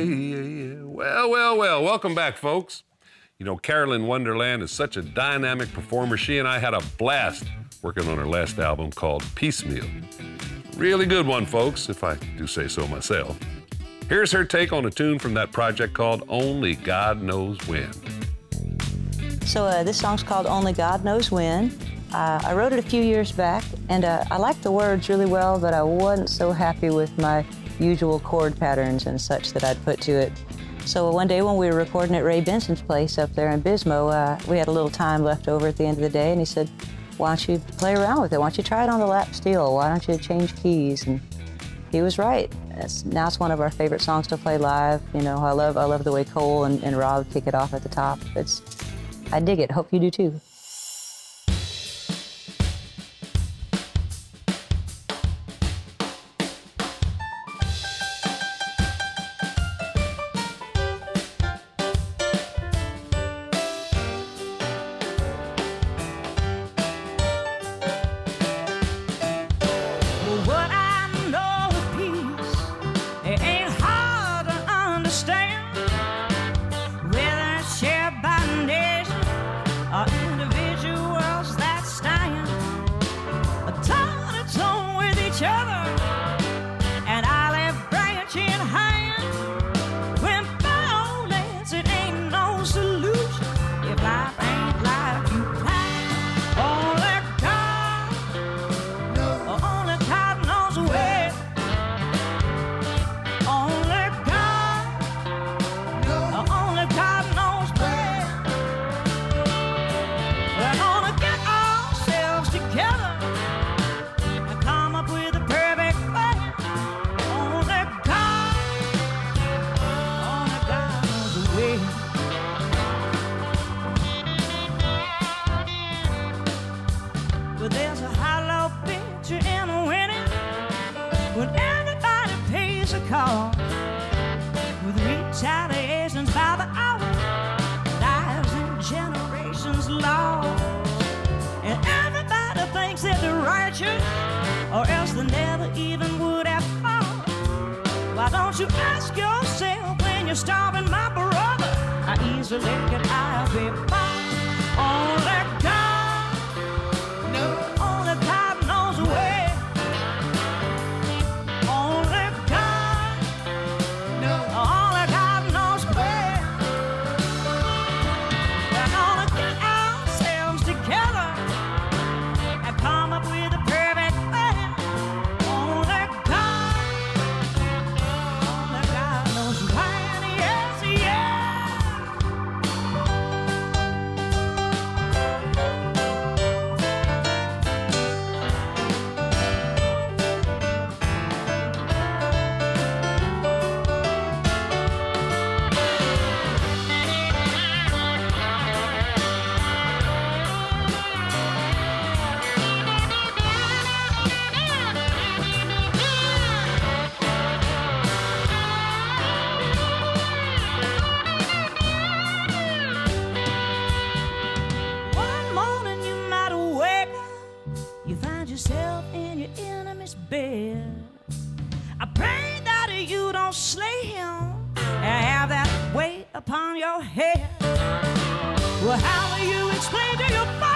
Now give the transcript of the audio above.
yeah. Well, well, well, welcome back, folks. You know, Carolyn Wonderland is such a dynamic performer. She and I had a blast working on her last album called Piecemeal. Really good one, folks, if I do say so myself. Here's her take on a tune from that project called Only God Knows When. So this song's called Only God Knows When. I wrote it a few years back, and I liked the words really well, but I wasn't so happy with my usual chord patterns and such that I'd put to it. So one day when we were recording at Ray Benson's place up there in Bismo, we had a little time left over at the end of the day, and he said, why don't you play around with it? Why don't you try it on the lap steel? Why don't you change keys? And he was right. Now it's one of our favorite songs to play live. You know, I love the way Cole and Rob kick it off at the top. I dig it. Hope you do too. But there's a hollow picture in a winning when everybody pays a call with retaliations by the hour, lives and generations lost. And everybody thinks that they're righteous, or else they never even would have fought. Why don't you ask yourself when you're starving, my brother, how easily could I be bought? Only God, only God knows where. Only God, only God knows where. We're gonna get ourselves together and come up with a perfect plan. Only God knows when. Yes, yeah. You find yourself in your enemy's bed. I pray that you don't slay him and have that weight upon your head. Well, how will you explain to your father